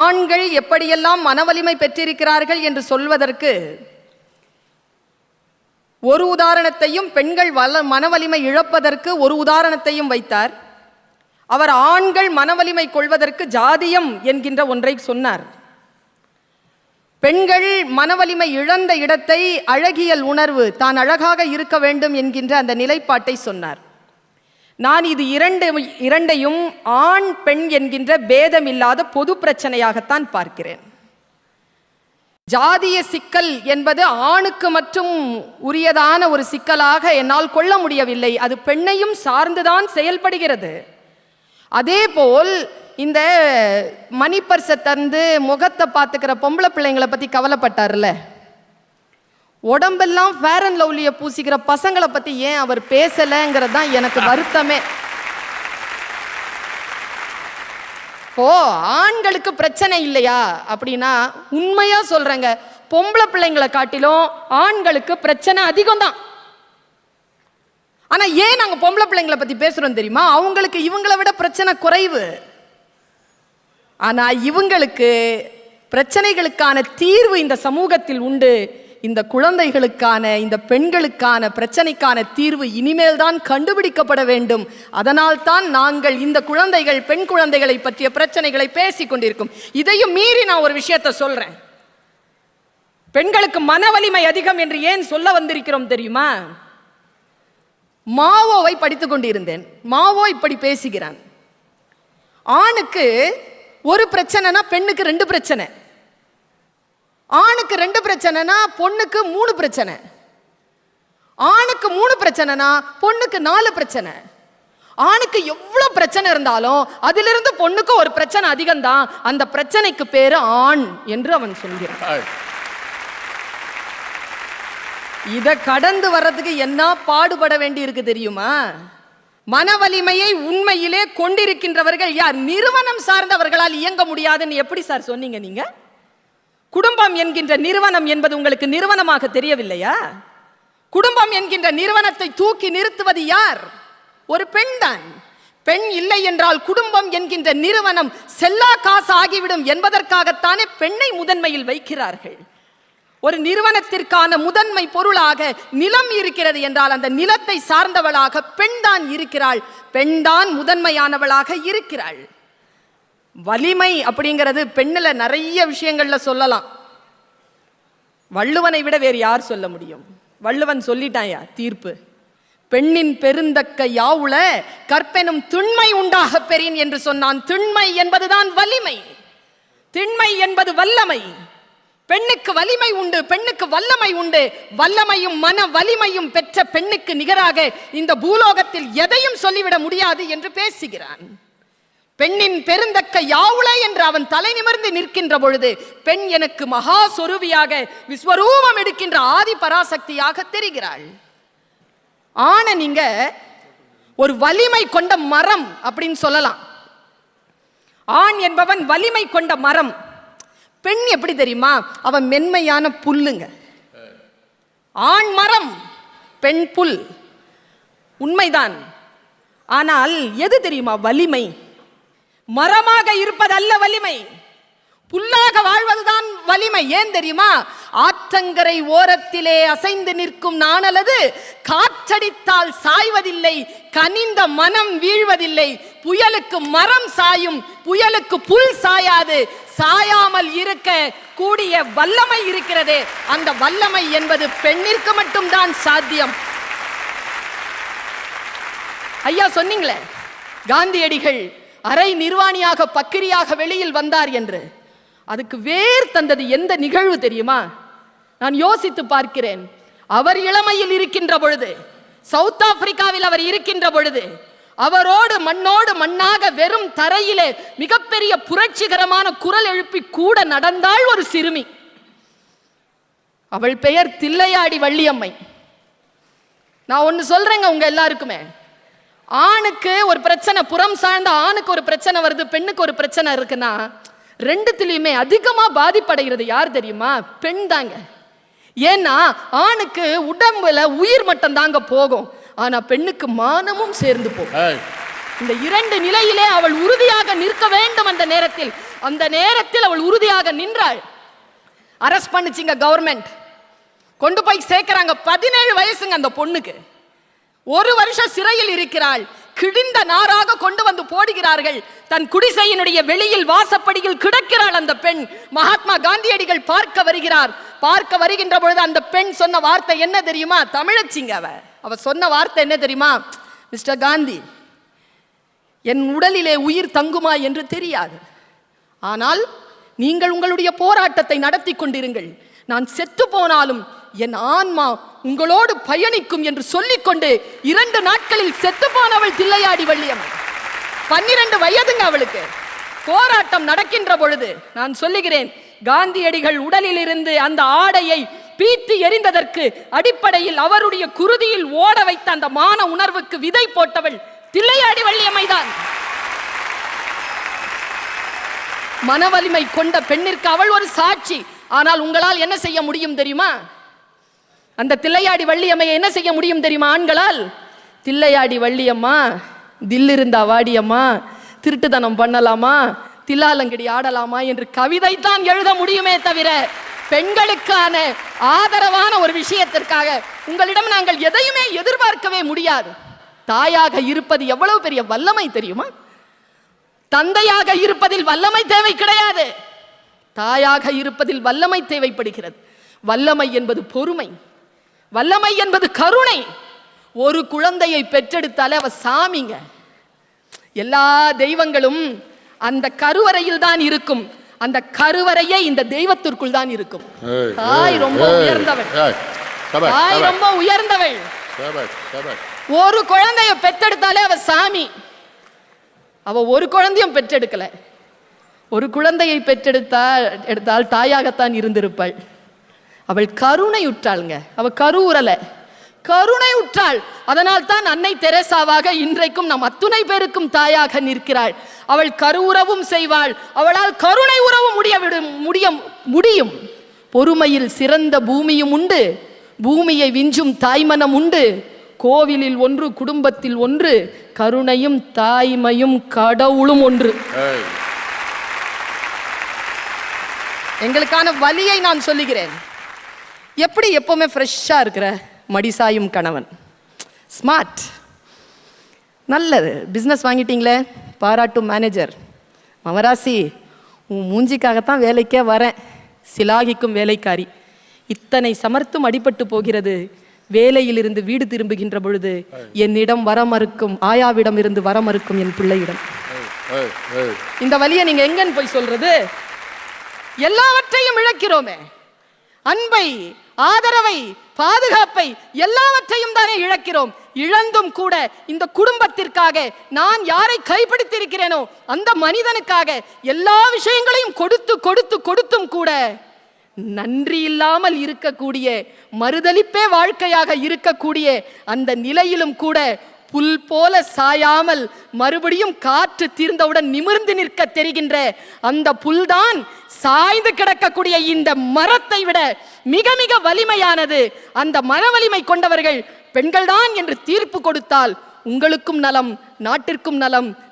ஆண்கள் எப்படியெல்லாம் மனவலிமை பெற்றிருக்கிறார்கள் என்று சொல்வதற்கு ஒரு உதாரணத்தையும், பெண்கள் மனவலிமை இழப்பதற்கு ஒரு உதாரணத்தையும் வைத்தார். அவர் ஆண்கள் மனவலிமை கொள்வதற்கு ஜாதியம் என்கின்ற ஒன்றை சொன்னார். பெண்கள் மனவலிமை இழந்த இடத்தை அழகியல் உணர்வு, தான் அழகாக இருக்க வேண்டும் என்கின்ற அந்த நிலைப்பாட்டை சொன்னார். நான் இது இரண்டையும் ஆண் பெண் என்கின்ற பேதம் இல்லாத பொது பிரச்சனையாகத்தான் பார்க்கிறேன். ஜாதிய சிக்கல் என்பது ஆணுக்கு மட்டும் உரியதான ஒரு சிக்கலாக என்னால் கொள்ள முடியவில்லை. அது பெண்ணையும் சார்ந்துதான் செயல்படுகிறது. அதேபோல் இந்த மணிப்பர்சை தந்து முகத்தை பார்த்துக்கிற பொம்பளை பிள்ளைங்களை பற்றி கவலைப்பட்டார்ல, உடம்பெல்லாம் ஃபேர் அண்ட் லவ்லியை பூசிக்கிற பசங்களை பற்றி ஏன் அவர் பேசலைங்கிறது தான் எனக்கு வருத்தமே. ஓ, ஆண்களுக்கு பிரச்சனை இல்லையா அப்படின்னா உண்மையா சொல்றேங்க, பொம்பளை பிள்ளைங்களை காட்டிலும் ஆண்களுக்கு பிரச்சனை அதிகம் தான். ஆனா ஏன் நாங்க பொம்பளை பிள்ளைங்களை பத்தி பேசுறோம் தெரியுமா? அவங்களுக்கு இவங்களை விட பிரச்சனை குறைவு. ஆனா இவங்களுக்கு பிரச்சனைகளுக்கான தீர்வு இந்த சமூகத்தில் உண்டு. இந்த குழந்தைகளுக்கான, இந்த பெண்களுக்கான பிரச்சனைக்கான தீர்வு இனிமேல் தான் கண்டுபிடிக்கப்பட வேண்டும். அதனால் தான் நாங்கள் இந்த குழந்தைகள், பெண் குழந்தைகளை பற்றிய பிரச்சனைகளை பேசிக் கொண்டிருக்கும். இதையும் மீறி நான் ஒரு விஷயத்தை சொல்றேன். பெண்களுக்கு மன வலிமை அதிகம் என்று ஏன் சொல்ல வந்திருக்கிறோம் தெரியுமா? மாவோவை படித்துக் கொண்டிருந்தேன். மாவோ இப்படி பேசுகிறான், ஆணுக்கு ஒரு பிரச்சனைனா பெண்ணுக்கு 2 பிரச்சனை, ஆணுக்கு 2 பிரச்சனைனா பொண்ணுக்கு 3 பிரச்சனை, ஆணுக்கு 3 பிரச்சனைனா பொண்ணுக்கு 4 பிரச்சனை. ஆணுக்கு எவ்வளவு பிரச்சனை இருந்தாலும் அதிலிருந்து பொண்ணுக்கு ஒரு பிரச்சனை அதிகம்தான். அந்த பிரச்சனைக்கு பேரு ஆண் என்று அவன் சொல்கிறான். இதை கடந்து வர்றதுக்கு என்ன பாடுபட வேண்டி இருக்கு தெரியுமா? மன வலிமையை உண்மையிலே கொண்டிருக்கின்றவர்கள் யார்? நிறுவனம் சார்ந்தவர்களால் இயங்க முடியாதுன்னு எப்படி சார் சொன்னீங்க நீங்க? குடும்பம் என்கின்ற நிறுவனம் என்பது உங்களுக்கு நிறுவனமாக தெரியவில்லையா? குடும்பம் என்கின்ற நிறுவனத்தை தூக்கி நிறுத்துவது யார்? ஒரு பெண் தான். பெண் இல்லை என்றால் குடும்பம் என்கின்ற நிறுவனம் செல்லா காசு ஆகிவிடும் என்பதற்காகத்தானே பெண்ணை முதன்மையில் வைக்கிறார்கள். ஒரு நிறுவனத்திற்கான முதன்மை பொருளாக நிலம் இருக்கிறது என்றால் அந்த நிலத்தை சார்ந்தவளாக பெண் தான் இருக்கிறாள். பெண் தான் முதன்மையானவளாக இருக்கிறாள். வலிமை அப்படிங்கிறது பெண்ணில் நிறைய விஷயங்கள்ல சொல்லலாம். வள்ளுவனை விட வேறு யார் சொல்ல முடியும்? வள்ளுவன் சொல்லிட்டாயா தீர்ப்பு. பெண்ணின் பெருந்தக்க யாவுள கற்பெனும் திண்மை உண்டாக பெறின் என்று சொன்னான். திண்மை என்பதுதான் வலிமை, திண்மை என்பது வல்லமை. பெண்ணுக்கு வலிமை உண்டு, பெண்ணுக்கு வல்லமை உண்டு. வல்லமையும் மன வலிமையும் பெற்ற பெண்ணுக்கு நிகராக இந்த பூலோகத்தில் எதையும் சொல்லிவிட முடியாது என்று பேசுகிறான். பெண்ணின் பெருந்தக்க யாவுளை என்று அவன் தலை நிமிர்ந்து நிற்கின்ற பொழுது பெண் எனக்கு மகா சொரூபியாக விஸ்வரூபம் எடுக்கின்ற ஆதி பராசக்தியாக தெரிகிறாள். ஆனா நீங்க ஒரு வலிமை கொண்ட மரம் அப்படின்னு சொல்லலாம். ஆண் என்பவன் வலிமை கொண்ட மரம். பெண் எப்படி தெரியுமா? அவன் மென்மையான புல்லுங்க. ஆண் மரம், பெண் புல். உண்மைதான். ஆனால் எது தெரியுமா வலிமை? மரமாக இருப்பதல்ல வலிமை, புல்லாக வாழ்வதுதான் வலிமை. ஏன் தெரியுமா? ஆற்றங்கரை ஓரத்திலே அசைந்து நிற்கும் நாணலது காற்றடித்தால் சாய்வதில்லை, கனிந்த மனம் வீழ்வதில்லை. புயலுக்கு மரம் சாயும், புயலுக்கு புல் சாயாது. சாயாமல் இருக்க கூடிய வல்லமை இருக்கிறது. அந்த வல்லமை என்பது பெண்ணிற்கு மட்டும்தான் சாத்தியம். ஐயா சொன்னீங்களே, காந்தியடிகள் அரை நிர்வாணியாக பக்கிரியாக வெளியில் வந்தார் என்று. அதுக்கு வேர் தந்தது எந்த நிகழ்வு தெரியுமா? நான் யோசித்து பார்க்கிறேன். அவர் இளமையில் இருக்கின்ற பொழுது, சவுத் ஆப்பிரிக்காவில் அவர் இருக்கின்ற பொழுது, அவரோடு மண்ணோடு மண்ணாக வெறும் தரையிலே மிகப்பெரிய புரட்சிகரமான குரல் எழுப்பி கூட நடந்தாள் ஒரு சிறுமி. அவள் பெயர் தில்லையாடி வள்ளியம்மை. நான் ஒன்னு சொல்றேங்க உங்க எல்லாருக்குமே, ஆணுக்கு ஒரு பிரச்சனை, புறம் சார்ந்த ஆணுக்கு ஒரு பிரச்சனை வருது, பெண்ணுக்கு ஒரு பிரச்சனை இருக்குன்னா ரெண்டுத்திலையுமே அதிகமா பாதிப்படைகிறது யார் தெரியுமா? பெண் தாங்க. ஏன்னா ஆணுக்கு உடம்புல உயிர் மட்டும் தாங்க போகும், ஆனா பெண்ணுக்கு மானமும் சேர்ந்து போகும். இந்த 2 நிலையிலே அவள் உறுதியாக நிற்க வேண்டும். அந்த நேரத்தில் அந்த நேரத்தில் அவள் உறுதியாக நின்றாள். அரெஸ்ட் பண்ணிச்சிங்க கவர்மெண்ட், கொண்டு போய் சேர்க்கிறாங்க. 17 வயசுங்க அந்த பொண்ணுக்கு. 1 வருஷம் சிறையில் இருக்கிறாள். கிழிந்த நாராக கொண்டு வந்து போடுகிறார்கள். தன் குடிசையினுடைய வெளியில் வாசப்படியில் கிடக்கிறாள் அந்த பெண். மகாத்மா காந்தியடிகள் பார்க்க வருகிறார். பார்க்க வருகின்ற பொழுது அந்த பெண் சொன்ன வார்த்தை என்ன தெரியுமா? தமிழச்சிங்க அவ சொன்ன வார்த்தை என்ன தெரியுமா? மிஸ்டர் காந்தி, என் உடலிலே உயிர் தங்குமா என்று தெரியாது, ஆனால் நீங்கள் உங்களுடைய போராட்டத்தை நடத்தி கொண்டிருங்கள். நான் செத்து போனாலும் என் ஆன்மா உங்களோடு பயணிக்கும் என்று சொல்லிக்கொண்டு 2 நாட்களில் செத்து போனவள் தில்லையாடி வள்ளியம்மை. 12 வயதுங்க அவளுக்கு. போராட்டம் நடக்கின்ற பொழுது நான் சொல்லுகிறேன், காந்தியடிகள் உடலில் இருந்து அந்த ஆடையை பீத்து எறிந்ததற்கு அடிப்படையில் அவருடைய குருதியில் ஓட வைத்த அந்த மான உணர்வுக்கு விதை போட்டவள் தில்லையாடி வள்ளியம்மைதான். மனவலிமை கொண்ட பெண்ணிற்கு அவள் ஒரு சாட்சி. ஆனால் உங்களால் என்ன செய்ய முடியும் தெரியுமா? அந்த தில்லையாடி வள்ளியம்மையை என்ன செய்ய முடியும் தெரியுமா? ஆண்களால், தில்லையாடி வள்ளியம்மா தில்லிருந்தா வாடியம்மா, திருட்டுத்தனம் பண்ணலாமா, தில்லாலங்கடி ஆடலாமா என்று கவிதை தான் எழுத முடியுமே தவிர பெண்களுக்கான ஆதரவான ஒரு விஷயத்திற்காக உங்களிடம் நாங்கள் எதையுமே எதிர்பார்க்கவே முடியாது. தாயாக இருப்பது எவ்வளவு பெரிய வல்லமை தெரியுமா? தந்தையாக இருப்பதில் வல்லமை தேவை கிடையாது, தாயாக இருப்பதில் வல்லமை தேவைப்படுகிறது. வல்லமை என்பது பொறுமை, வல்லமை என்பது கருணை. ஒரு குழந்தையை பெற்றெடுத்தாலே அவ சாமிங்க. எல்லா தெய்வங்களும் அந்த கருவறையில் தான் இருக்கும். அந்த கருவறையே இந்த தெய்வத்திற்குள் தான் இருக்கும். தாய் ரொம்ப உயர்ந்தவள், தாய் ரொம்ப உயர்ந்தவள். ஒரு குழந்தைய பெற்றெடுத்தாலே அவ சாமி. அவ ஒரு குழந்தையும் பெற்றெடுக்கல. ஒரு குழந்தையை பெற்றெடுத்தால் தாயாகத்தான் இருந்திருப்பாள். அவள் கருணை உற்றாளுங்க. அவ கருவுறல, கருணை உற்றாள். அதனால் தான் அன்னை தெரேசாவாக இன்றைக்கும் நம் அத்துணை பேருக்கும் தாயாக நிற்கிறாள். அவள் கருவுறவும் செய்வாள், அவளால் கருணை உறவும் முடியும். பொறுமையில் சிறந்த பூமியும் உண்டு, பூமியை விஞ்சும் தாய்மனம் உண்டு. கோவிலில் ஒன்று, குடும்பத்தில் ஒன்று, கருணையும் தாய்மையும் கடவுளும் ஒன்று. எங்களுக்கான வலியை நான் சொல்லுகிறேன். எப்படி எப்பவுமே ஃப்ரெஷ்ஷாக இருக்கிற மடிசாயும் கணவன், ஸ்மார்ட், நல்லது. பிஸ்னஸ் வாங்கிட்டீங்களே, பாராட்டும் மேனேஜர். மவராசி, உன் மூஞ்சிக்காகத்தான் வேலைக்கே வரேன், சிலாகிக்கும் வேலைக்காரி. இத்தனை சமர்த்தும் அடிபட்டு போகிறது. வேலையிலிருந்து வீடு திரும்புகின்ற பொழுது என்னிடம் வர மறுக்கும், ஆயாவிடம் இருந்து வர மறுக்கும் என் பிள்ளையிடம். இந்த வலியை நீங்க எங்கன்னு போய் சொல்றது? எல்லாவற்றையும் இழக்கிறோமே, அன்பை, ஆதரவை, பாதுகாப்பை எல்லாவற்றையும் தானே இழக்கிறோம். இழந்தும் கூட இந்த குடும்பத்திற்காக நான் யாரை கைப்பிடித்திருக்கிறேனோ அந்த மனிதனுக்காக எல்லா விஷயங்களையும் கொடுத்தும் கூட நன்றி இல்லாமல் இருக்கக்கூடிய, மறுதலிப்பே வாழ்க்கையாக இருக்கக்கூடிய அந்த நிலையிலும் கூட புல் போல சாயாமல் மறுபடியும் காற்று தீர்ந்தவுடன் நிமிர்ந்து நிற்க தெரிகின்ற அந்த புல்தான் சாய்ந்து கிடக்கக்கூடிய இந்த மரத்தை விட மிக மிக வலிமையானது. அந்த மன வலிமை கொண்டவர்கள் பெண்கள்தான் என்று தீர்ப்பு கொடுத்தால் உங்களுக்கும் நலம், நாட்டிற்கும் நலம்,